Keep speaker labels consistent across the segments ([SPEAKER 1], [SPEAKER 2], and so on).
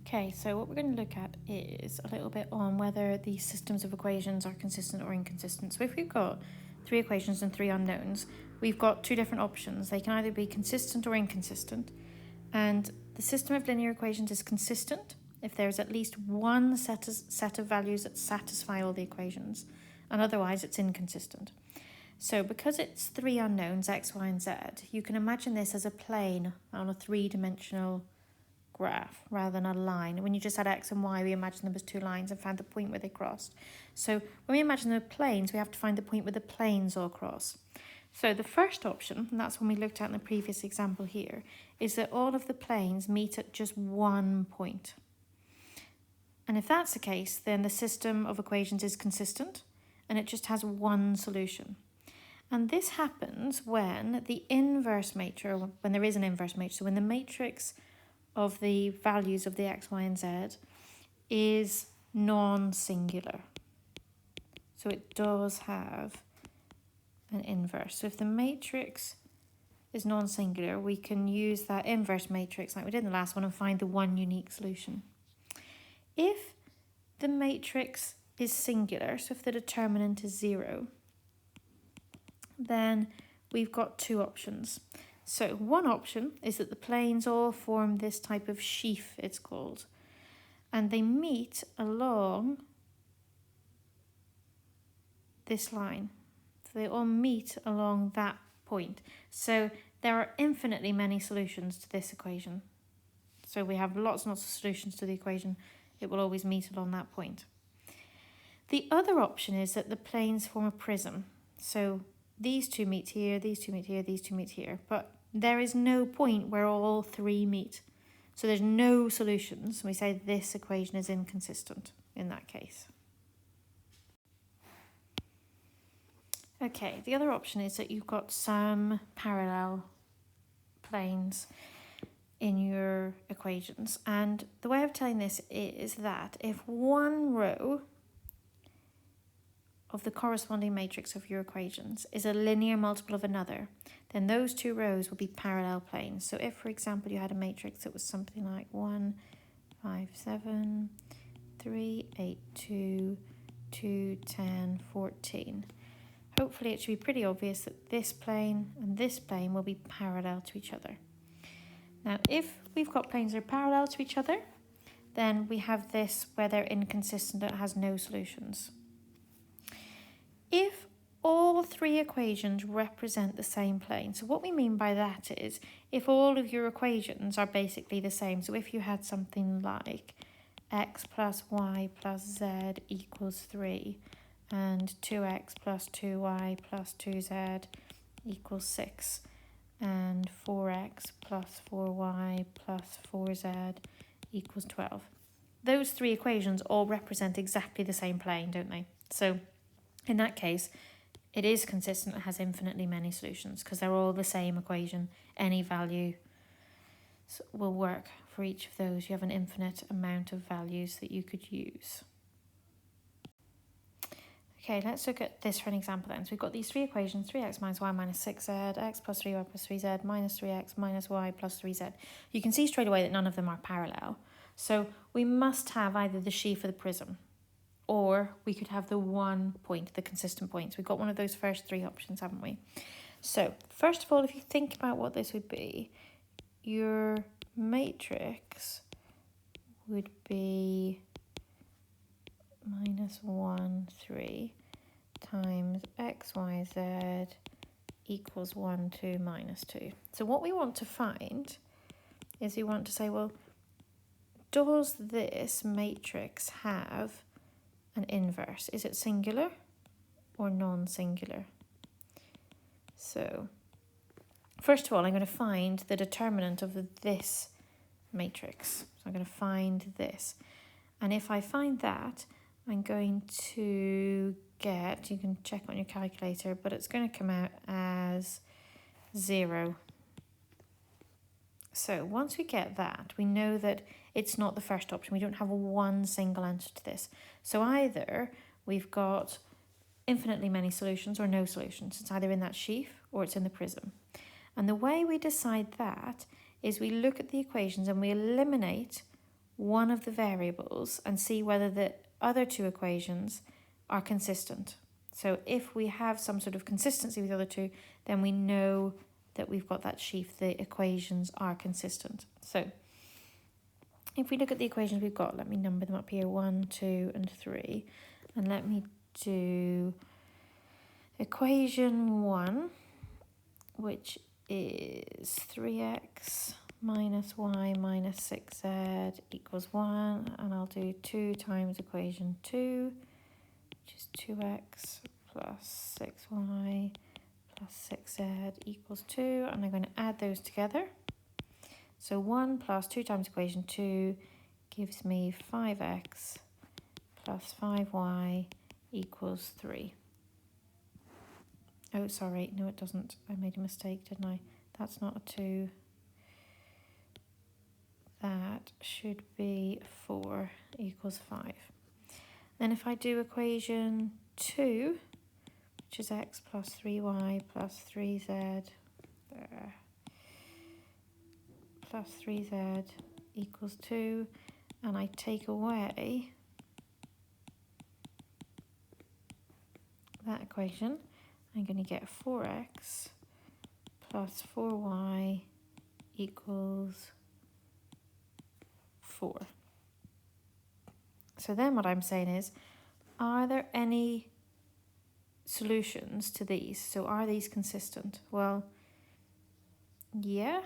[SPEAKER 1] Okay, so what we're going to look at is a little bit on whether these systems of equations are consistent or inconsistent. So if we've got three equations and three unknowns, we've got two different options. They can either be consistent or inconsistent. And the system of linear equations is consistent if there's at least one set of values that satisfy all the equations, and otherwise it's inconsistent. So because it's three unknowns, x, y, and z, you can imagine this as a plane on a three-dimensional graph rather than a line. When you just had x and y, we imagined them as two lines and found the point where they crossed. So when we imagine the planes, we have to find the point where the planes all cross. So the first option, and that's one we looked at in the previous example here, is that all of the planes meet at just one point. And if that's the case, then the system of equations is consistent and it just has one solution. And this happens when the inverse matrix, when there is an inverse matrix, so when the matrix of the values of the x, y, and z is non-singular. So it does have an inverse. So if the matrix is non-singular, we can use that inverse matrix like we did in the last one and find the one unique solution. If the matrix is singular, so if the determinant is 0, then we've got two options. So one option is that the planes all form this type of sheaf, it's called, and they meet along this line. So they all meet along that point. So there are infinitely many solutions to this equation. So we have lots and lots of solutions to the equation. It will always meet along that point. The other option is that the planes form a prism. So these two meet here, these two meet here, these two meet here. But there is no point where all three meet. So there's no solutions. We say this equation is inconsistent in that case. Okay, the other option is that you've got some parallel planes in your equations. And the way of telling this is that if one row of the corresponding matrix of your equations is a linear multiple of another, then those two rows will be parallel planes. So if, for example, you had a matrix that was something like 1, 5, 7, 3, 8, 2, 2, 10, 14, hopefully it should be pretty obvious that this plane and this plane will be parallel to each other. Now, if we've got planes that are parallel to each other, then we have this where they're inconsistent and it has no solutions. If all three equations represent the same plane, so what we mean by that is if all of your equations are basically the same, so if you had something like x plus y plus z equals 3 and 2x plus 2y plus 2z equals 6 and 4x plus 4y plus 4z equals 12. Those three equations all represent exactly the same plane, don't they? So in that case, it is consistent, it has infinitely many solutions because they're all the same equation. Any value will work for each of those. You have an infinite amount of values that you could use. Okay, let's look at this for an example then. So we've got these three equations, 3x minus y minus 6z, x plus 3y plus 3z, minus 3x minus y plus 3z. You can see straight away that none of them are parallel. So we must have either the sheaf or the prism, or we could have the one point, the consistent point. So we've got one of those first three options, haven't we? So first of all, if you think about what this would be, your matrix would be minus 1, 3 times x, y, z equals 1, 2, minus 2. So what we want to find is we want to say, well, does this matrix have an inverse? Is it singular or non-singular? So first of all, I'm going to find the determinant of this matrix. So I'm going to find this. And if I find that, I'm going to get, you can check on your calculator, but it's going to come out as 0. So once we get that, we know that it's not the first option. We don't have one single answer to this. So either we've got infinitely many solutions or no solutions. It's either in that sheaf or it's in the prism. And the way we decide that is we look at the equations and we eliminate one of the variables and see whether the other two equations are consistent. So if we have some sort of consistency with the other two, then we know that we've got that sheaf, the equations are consistent. So if we look at the equations we've got, let me number them up here, 1, 2, and 3. And let me do equation 1, which is 3x minus y minus 6z equals 1. And I'll do 2 times equation 2, which is 2x plus 6y plus 6z equals 2. And I'm going to add those together. So 1 plus 2 times equation 2 gives me 5x plus 5y equals 3. Oh, sorry, no it doesn't. I made a mistake, didn't I? That's not a 2. That should be 4 equals 5. Then if I do equation 2, which is x plus 3y plus 3z, there, plus 3z equals 2, and I take away that equation, I'm going to get 4x plus 4y equals 4. So then what I'm saying is, are there any solutions to these? So are these consistent? Well, yeah,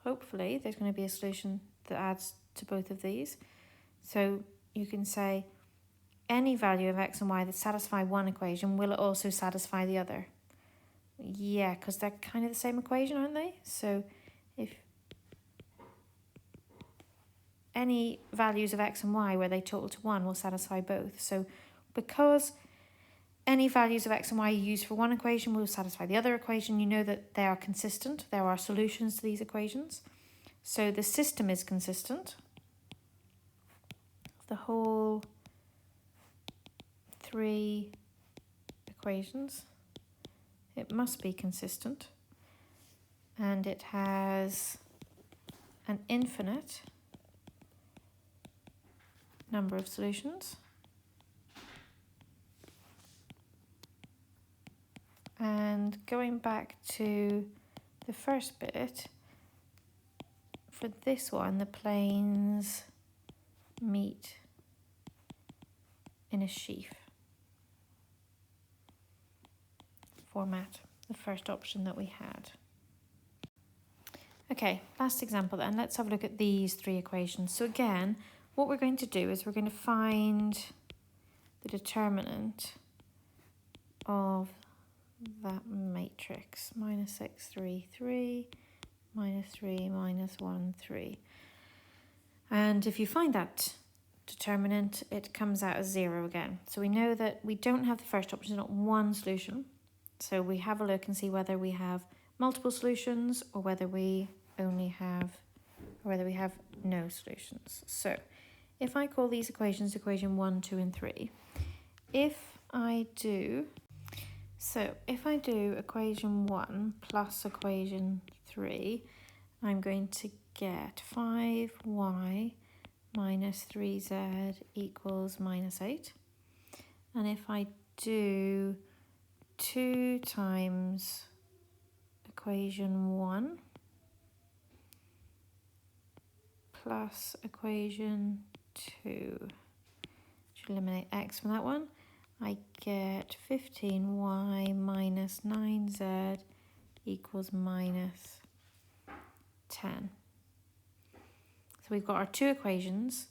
[SPEAKER 1] hopefully there's going to be a solution that adds to both of these. So you can say any value of x and y that satisfy one equation, will it also satisfy the other? Yeah, because they're kind of the same equation, aren't they? So if any values of x and y where they total to 1 will satisfy both. So because any values of x and y used for one equation will satisfy the other equation, you know that they are consistent. There are solutions to these equations. So the system is consistent. The whole 3 equations, it must be consistent. And it has an infinite number of solutions. And going back to the first bit, for this one, the planes meet in a sheaf format, the first option that we had. Okay, last example then. Let's have a look at these 3 equations. So again, what we're going to do is we're going to find the determinant of that matrix, minus 6, 3, 3, minus 3, minus 1, 3. And if you find that determinant, it comes out as 0 again. So we know that we don't have the first option, not one solution. So we have a look and see whether we have multiple solutions or whether we have no solutions. So if I call these equations equation 1, 2, and 3, if I do equation 1 plus equation 3, I'm going to get 5y minus 3z equals minus 8. And if I do 2 times equation 1 plus equation 2, should eliminate x from that one, I get 15y minus 9z equals minus 10. So we've got our 2 equations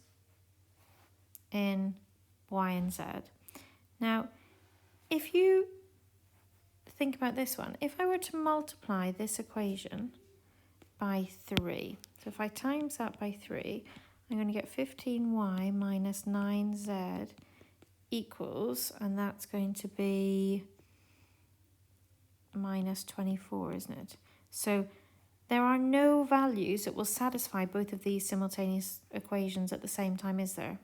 [SPEAKER 1] in y and z. Now, if you think about this one, if I were to multiply this equation by 3, so if I times that by 3, I'm going to get 15y minus 9z equals, and that's going to be minus 24, isn't it? So there are no values that will satisfy both of these simultaneous equations at the same time, is there?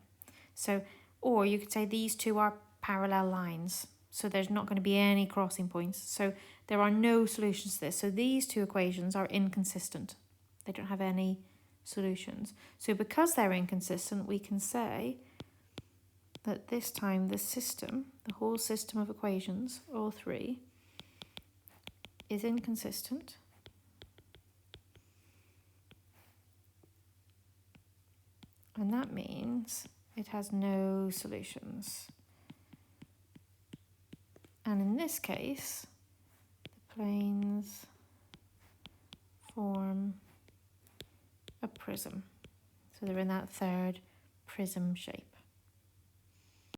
[SPEAKER 1] So, or you could say these two are parallel lines, so there's not going to be any crossing points. So there are no solutions to this. So these 2 equations are inconsistent. They don't have any solutions. So because they're inconsistent, we can say that this time the system, the whole system of equations, all three, is inconsistent. And that means it has no solutions. And in this case, the planes form a prism. So they're in that third prism shape.